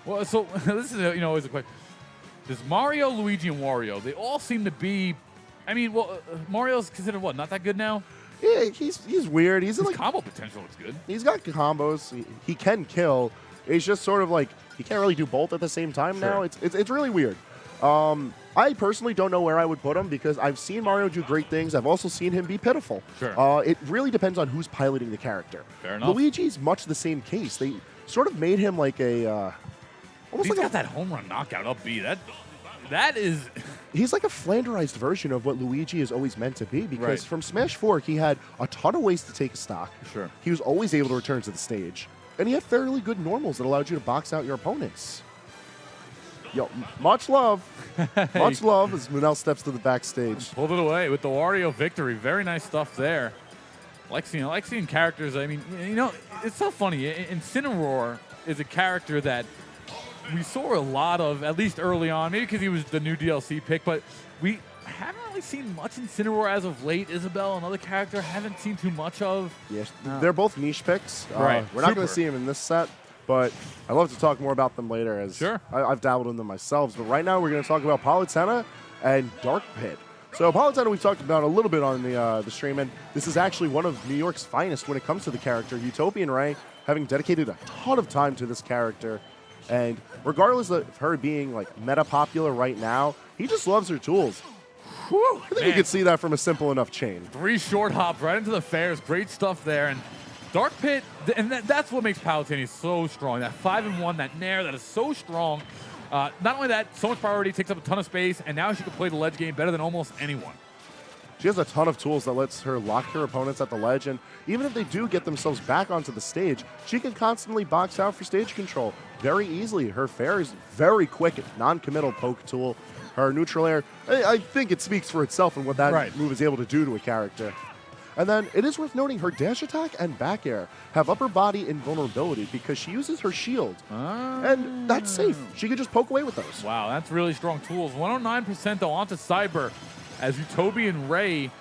Well, so this is always a question. Does Mario, Luigi, and Wario? They all seem to be. I mean, well, Mario's considered what? Not that good now. Yeah, he's weird. He's His like combo potential is good. he's got combos. He can kill. It's just sort of like he can't really do both at the same time now. It's really weird. I personally don't know where I would put him because I've seen Mario do great things. I've also seen him be pitiful. Sure. It really depends on who's piloting the character. Fair enough. Luigi's much the same case. They sort of made him like a almost He's like got that home run knockout up B. That is. He's like a flanderized version of what Luigi is always meant to be because Right. from Smash 4, he had a ton of ways to take a stock. Sure. He was always able to return to the stage. And he had fairly good normals that allowed you to box out your opponents. Yo, much love. Much love as Munel steps to the backstage. Pulled it away with the Wario victory. Very nice stuff there. I like seeing characters. I mean, it's so funny. Incineroar is a character that we saw a lot of, at least early on, maybe because he was the new DLC pick, but we haven't really seen much Incineroar as of late. Isabelle, another character, haven't seen too much of. Yes, they're both niche picks. Right. We're not going to see him in this set, but I'd love to talk more about them later as Sure. I've dabbled in them myself. But right now we're going to talk about Palutena and Dark Pit. So Palutena we've talked about a little bit on the stream, and this is actually one of New York's finest when it comes to the character. UtopianRay having dedicated a ton of time to this character. And regardless of her being like meta popular right now, he just loves her tools. Whew, I think you could see that from a simple enough chain. 3 short hops right into the fairs. Great stuff there. And Dark Pit, and that's what makes Palutena so strong. That 5-1, that Nair, that is so strong. Not only that, so much priority, takes up a ton of space, and now she can play the ledge game better than almost anyone. She has a ton of tools that lets her lock her opponents at the ledge, and even if they do get themselves back onto the stage, she can constantly box out for stage control very easily. Her fair is very quick, non-committal poke tool. Her neutral air, I think it speaks for itself and what that move is able to do to a character. And then it is worth noting her dash attack and back air have upper body invulnerability because she uses her shield. And that's safe. She can just poke away with those. Wow, that's really strong tools. 109% though onto Cyber as UtopianRay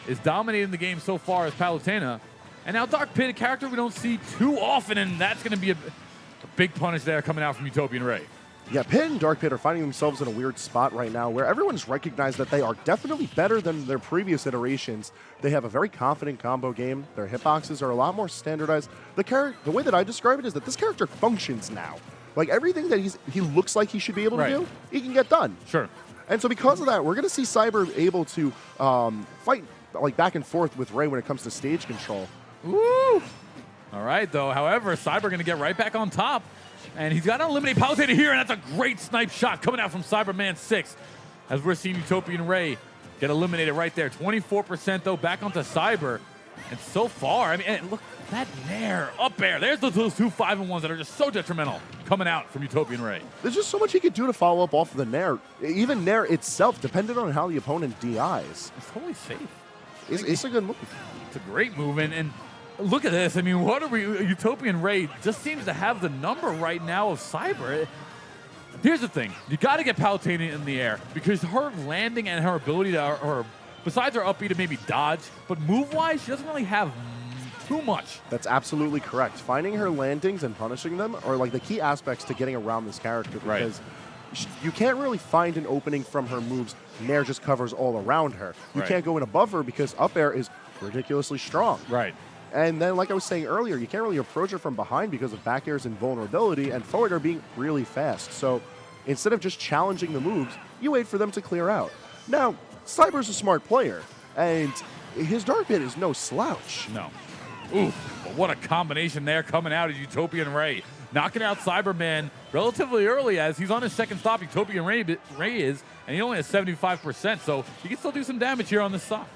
is dominating the game so far as Palutena. And now Dark Pit, a character we don't see too often, and that's going to be a big punish there coming out from UtopianRay. Yeah, Pit and Dark Pit are finding themselves in a weird spot right now where everyone's recognized that they are definitely better than their previous iterations. They have a very confident combo game. Their hitboxes are a lot more standardized. The way that I describe it is that this character functions now. Like everything that he looks like he should be able to do, he can get done. Sure. And so because of that, we're going to see Cyber able to fight like back and forth with Ray when it comes to stage control. Woo! All right, though. However, Cyber going to get right back on top. And he's got to eliminate Palutena here, and that's a great snipe shot coming out from Cyberman65 as we're seeing UtopianRay get eliminated right there. 24% though back onto Cyber. And so far, I mean, and look, that Nair, up air. There's those 2 5-1s that are just so detrimental coming out from UtopianRay. There's just so much he could do to follow up off of the Nair. Even Nair itself, depending on how the opponent DIs. It's totally safe. It's a good move. It's a great move, and look at this. I mean, what are we? UtopianRay just seems to have the number right now of Cyber. Here's the thing. You got to get Palutena in the air because her landing and her ability to, besides her up B to maybe dodge, but move-wise, she doesn't really have too much. That's absolutely correct. Finding her landings and punishing them are like the key aspects to getting around this character because you can't really find an opening from her moves. Nair just covers all around her. You can't go in above her because up air is ridiculously strong. Right. And then, like I was saying earlier, you can't really approach her from behind because of back air's invulnerability and forward air being really fast. So instead of just challenging the moves, you wait for them to clear out. Now, Cyber's a smart player, and his Dark Pit is no slouch. No. Ooh, but what a combination there coming out of UtopianRay. Knocking out Cyberman relatively early as he's on his second stop. UtopianRay is, and he only has 75%, so he can still do some damage here on this stop.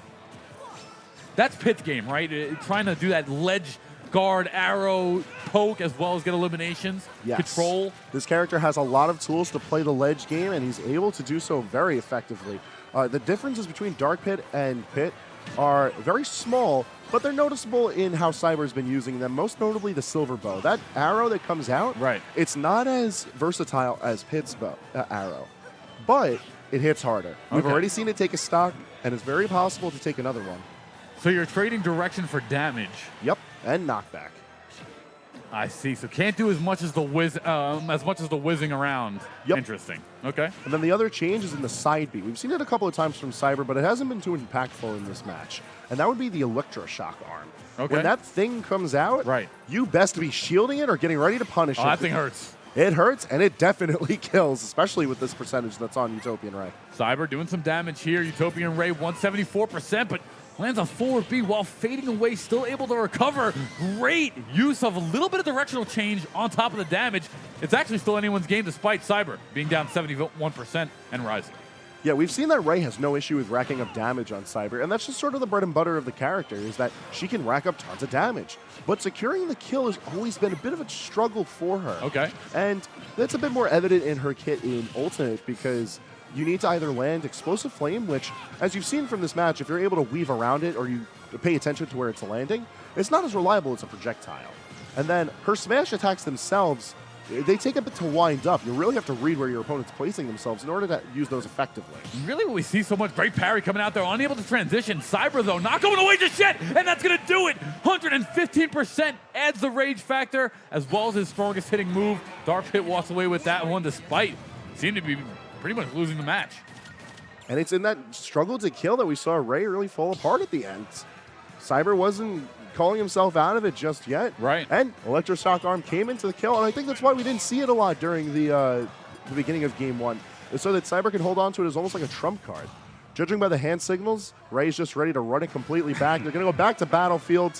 That's Pit's game, right? Trying to do that ledge guard, arrow, poke, as well as get eliminations, control. This character has a lot of tools to play the ledge game, and he's able to do so very effectively. The differences between Dark Pit and Pit are very small, but they're noticeable in how Cyber's been using them, most notably the silver bow. That arrow that comes out, it's not as versatile as Pit's arrow, but it hits harder. We've already seen it take a stock, and it's very possible to take another one. So you're trading direction for damage. Yep, and knockback. I see. So can't do as much as the whizzing around. Yep. Interesting. Okay. And then the other change is in the side B. We've seen it a couple of times from Cyber, but it hasn't been too impactful in this match. And that would be the electroshock arm. Okay. When that thing comes out, right, you best be shielding it or getting ready to punish it. That thing hurts. It hurts, and it definitely kills, especially with this percentage that's on UtopianRay. Cyber doing some damage here. UtopianRay 174%, but lands on forward B while fading away, still able to recover. Great use of a little bit of directional change on top of the damage. It's actually still anyone's game despite Cyber being down 71% and rising. Yeah, we've seen that Ray has no issue with racking up damage on Cyber, and that's just sort of the bread and butter of the character, is that she can rack up tons of damage. But securing the kill has always been a bit of a struggle for her. Okay. And that's a bit more evident in her kit in Ultimate, because you need to either land Explosive Flame, which, as you've seen from this match, if you're able to weave around it or you pay attention to where it's landing, it's not as reliable as a projectile. And then her smash attacks themselves, they take a bit to wind up. You really have to read where your opponent's placing themselves in order to use those effectively. Really what we see so much, great parry coming out there, unable to transition. Cyber, though, not going away just yet, and that's going to do it. 115% adds the rage factor, as well as his strongest hitting move. Dark Pit walks away with that one, despite seeming to be pretty much losing the match. And it's in that struggle to kill that we saw Ray really fall apart at the end. Cyber wasn't calling himself out of it just yet. Right. And Electroshock Arm came into the kill, and I think that's why we didn't see it a lot during the beginning of Game 1. It's so that Cyber can hold on to it as almost like a trump card. Judging by the hand signals, Ray's just ready to run it completely back. They're going to go back to Battlefield.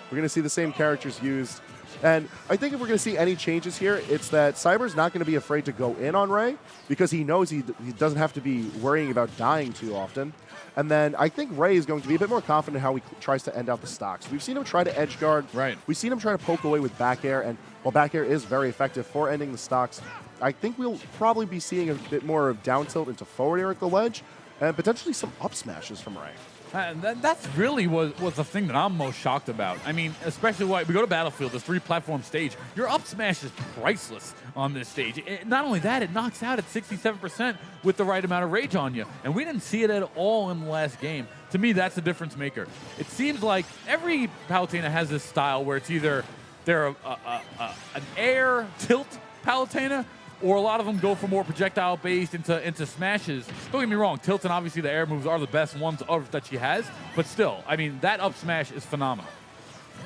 We're going to see the same characters used. And I think if we're going to see any changes here, it's that Cyber's not going to be afraid to go in on Ray, because he knows he doesn't have to be worrying about dying too often. And then I think Ray is going to be a bit more confident in how he tries to end out the stocks. We've seen him try to edge guard. Right. We've seen him try to poke away with back air, and while back air is very effective for ending the stocks, I think we'll probably be seeing a bit more of down tilt into forward air at the ledge, and potentially some up smashes from Ray. That's really was the thing that I'm most shocked about. I mean, especially when we go to Battlefield, this 3-platform stage, your up smash is priceless on this stage. Not only that, it knocks out at 67% with the right amount of rage on you. And we didn't see it at all in the last game. To me, that's the difference maker. It seems like every Palutena has this style where it's either they're an air tilt Palutena, or a lot of them go for more projectile-based into smashes. Don't get me wrong, tilt and obviously the air moves are the best ones that she has, but still, I mean, that up smash is phenomenal.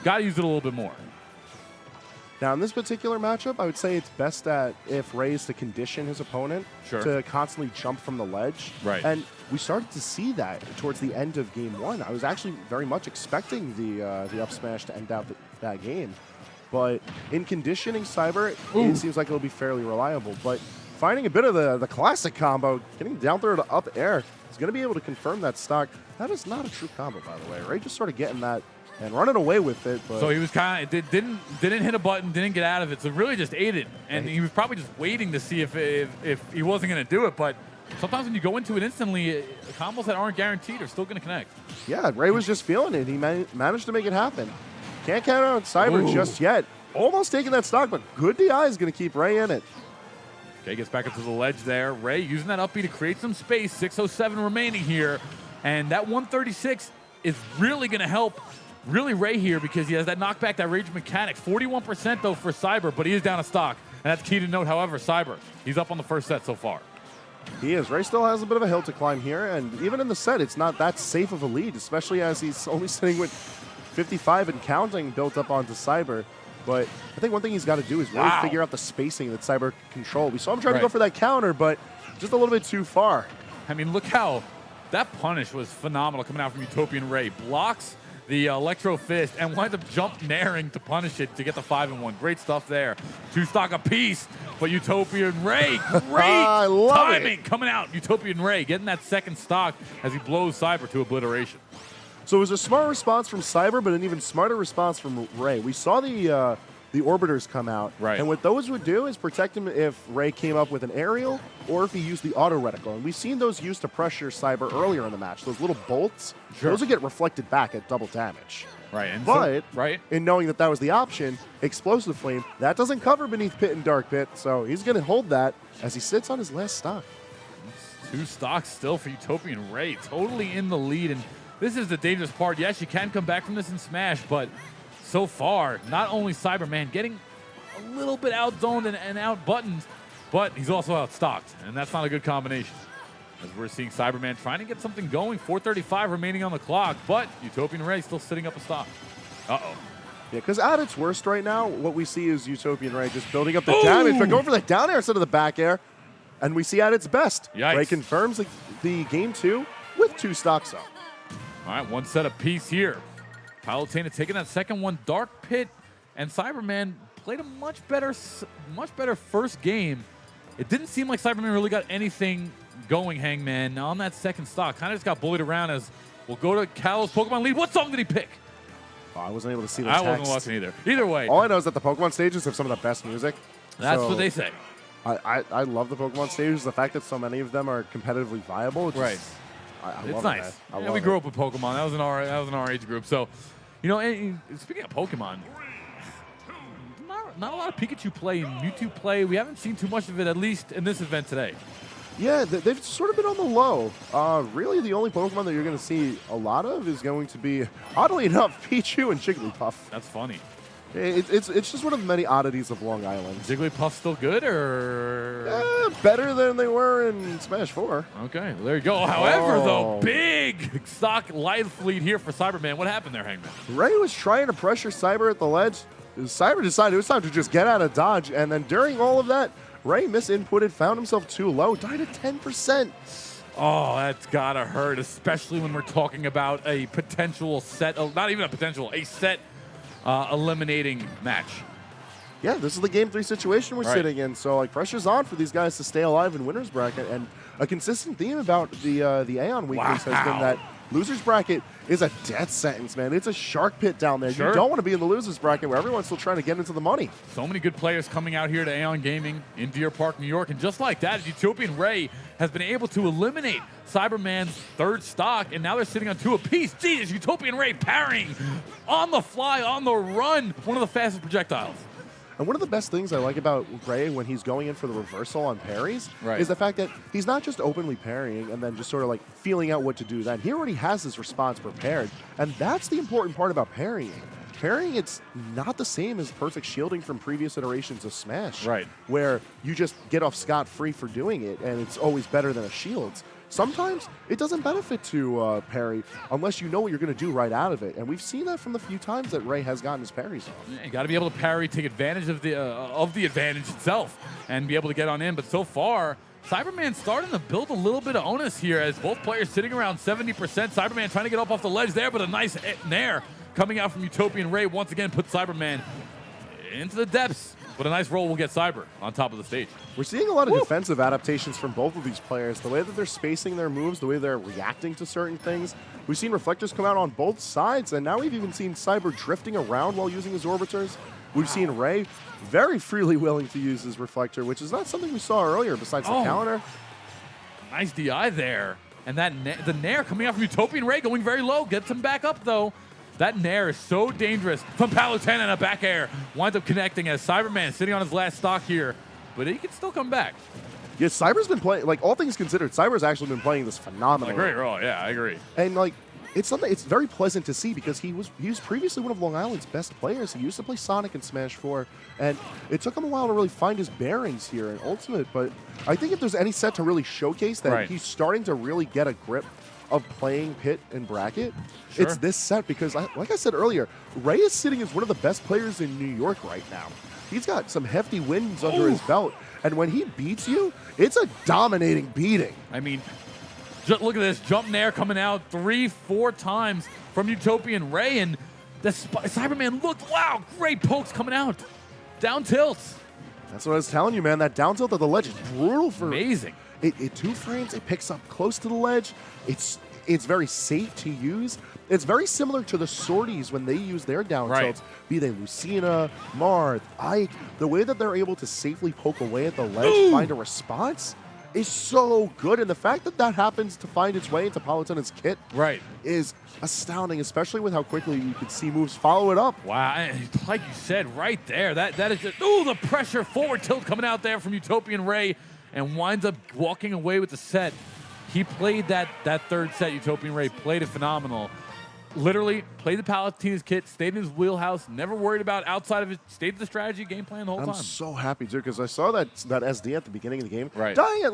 Got to use it a little bit more. Now, in this particular matchup, I would say it's best that if Ray is to condition his opponent to constantly jump from the ledge. Right. And we started to see that towards the end of Game 1. I was actually very much expecting the up smash to end out that game. But in conditioning Cyber, it seems like it'll be fairly reliable. But finding a bit of the classic combo, getting down throw to up air, is going to be able to confirm that stock. That is not a true combo, by the way. Ray just sort of getting that and running away with it. But so he was kind of didn't hit a button, didn't get out of it. So really just ate it, and he was probably just waiting to see if he wasn't going to do it. But sometimes when you go into it instantly, combos that aren't guaranteed are still going to connect. Yeah, Ray was just feeling it. He managed to make it happen. Can't count out Cyber just yet. Almost taking that stock, but good DI is going to keep Ray in it. Okay, gets back into the ledge there. Ray using that up B to create some space. 6:07 remaining here. And that 136 is really going to help Ray here, because he has that knockback, that rage mechanic. 41% though for Cyber, but he is down a stock. And that's key to note, however, Cyber, he's up on the first set so far. He is. Ray still has a bit of a hill to climb here, and even in the set, it's not that safe of a lead, especially as he's only sitting with 55 and counting built up onto Cyber. But I think one thing he's got to do is really figure out the spacing that Cyber can control. We saw him trying to go for that counter, but just a little bit too far. I mean, look how that punish was phenomenal coming out from UtopianRay. Blocks the Electro Fist and winds up jump nairing to punish it to get the 5-1. Great stuff there. 2 stock apiece, but UtopianRay, great timing coming out. UtopianRay getting that second stock as he blows Cyber to obliteration. So it was a smart response from Cyber, but an even smarter response from Ray. We saw the Orbiters come out, and what those would do is protect him if Ray came up with an aerial or if he used the auto reticle. And we've seen those used to pressure Cyber earlier in the match. Those little bolts, those would get reflected back at double damage. And but in knowing that was the option, Explosive Flame, that doesn't cover beneath Pit and Dark Pit, so he's going to hold that as he sits on his last stock. 2 stocks still for UtopianRay, totally in the lead. And this is the dangerous part. Yes, you can come back from this and smash, but so far, not only Cyberman getting a little bit out-zoned and out-buttoned, but he's also out-stocked, and that's not a good combination. As we're seeing Cyberman trying to get something going, 4:35 remaining on the clock, but UtopianRay still sitting up a stock. Uh-oh. Yeah, because at its worst right now, what we see is UtopianRay just building up the damage, but going for the down air instead of the back air. And we see at its best. Yikes. Ray confirms the game 2 with 2 stocks up. All right, one set apiece here. Palutena taking that second one. Dark Pit and Cyberman played a much better first game. It didn't seem like Cyberman really got anything going, Hangman. On that second stock, kind of just got bullied around as we'll go to Cal's Pokemon lead. What song did he pick? Oh, I wasn't able to see the I text. wasn't watching either. Either way. All I know is that the Pokemon stages have some of the best music. That's so what they say. I love the Pokemon stages. The fact that so many of them are competitively viable. Right. I It's love nice. It, I Yeah, love we it. grew up with Pokemon. That was in our age group. So, you know, and speaking of Pokemon, not a lot of Pikachu play and Mewtwo play. We haven't seen too much of it, at least in this event today. Yeah, they've sort of been on the low. Really, the only Pokemon that you're going to see a lot of is going to be, oddly enough, Pichu and Jigglypuff. That's funny. It's just one of the many oddities of Long Island. Jigglypuff still good, or Better than they were in Smash 4. okay? Well, there you go. However, though, big stock life lead here for Cyberman. What happened there, Hangman? Ray was trying to pressure Cyber at the ledge. Cyber decided it was time to just get out of dodge, and then during all of that, Ray misinputted, found himself too low, died at 10%. Oh, that's gotta hurt, especially when we're talking about a potential set, not even a potential, a set eliminating match. Yeah, this is the Game 3 situation we're sitting in, so like pressure's on for these guys to stay alive in winner's bracket, and a consistent theme about the AON weeklies has been that loser's bracket is a death sentence, man. It's a shark pit down there. Sure. You don't want to be in the loser's bracket where everyone's still trying to get into the money. So many good players coming out here to AON Gaming in Deer Park, New York, and just like that, UtopianRay has been able to eliminate Cyberman's third stock, and now they're sitting on 2 apiece. Jeez, UtopianRay parrying on the fly, on the run, one of the fastest projectiles. And one of the best things I like about Ray when he's going in for the reversal on parries is the fact that he's not just openly parrying and then just sort of like feeling out what to do then. He already has his response prepared, and that's the important part about parrying. Parrying, it's not the same as perfect shielding from previous iterations of Smash, where you just get off scot-free for doing it, and it's always better than a shield. Sometimes it doesn't benefit to parry unless you know what you're going to do right out of it, and we've seen that from the few times that Ray has gotten his parries off. Yeah, you got to be able to parry, take advantage of the advantage itself, and be able to get on in. But so far, Cyberman starting to build a little bit of onus here as both players sitting around 70%. Cyberman trying to get up off the ledge there, but a nice nair coming out from UtopianRay once again puts Cyberman into the depths. But a nice roll will get Cyber on top of the stage. We're seeing a lot of defensive adaptations from both of these players. The way that they're spacing their moves, the way they're reacting to certain things. We've seen reflectors come out on both sides, and now we've even seen Cyber drifting around while using his orbiters. We've seen Ray very freely willing to use his reflector, which is not something we saw earlier besides the counter. Nice DI there. And that the nair coming out from UtopianRay going very low. Gets him back up, though. That nair is so dangerous from Palutena and a back air. Winds up connecting as Cyberman sitting on his last stock here. But he can still come back. Yeah, Cyber's been playing, like, all things considered, Cyber's actually been playing this phenomenally. I agree, I agree. And, like, it's something, it's very pleasant to see because he was previously one of Long Island's best players. He used to play Sonic in Smash 4, and it took him a while to really find his bearings here in Ultimate. But I think if there's any set to really showcase that he's starting to really get a grip of playing Pit and Bracket, it's this set because, like I said earlier, Ray is sitting as one of the best players in New York right now. He's got some hefty wins under his belt, and when he beats you, it's a dominating beating. I mean, look at this jump nair coming out 3-4 times from UtopianRay, and the Cyberman looked, wow, great pokes coming out. Down tilts. That's what I was telling you, man. That down tilt at the ledge is brutal for amazing. It 2 frames, it picks up close to the ledge. It's very safe to use. It's very similar to the sorties when they use their down tilts, be they Lucina, Marth, Ike. The way that they're able to safely poke away at the ledge, find a response, is so good. And the fact that that happens to find its way into Palutena's kit is astounding, especially with how quickly you can see moves follow it up. Wow, and like you said, right there, that is just, the pressure forward tilt coming out there from UtopianRay, and winds up walking away with the set. He played that third set, UtopianRay played it phenomenal. literally played the Palutena's kit, stayed in his wheelhouse, never worried about outside of it, stayed to the strategy game plan the whole time. I'm so happy, too, because I saw that SD at the beginning of the game. Right. Dying at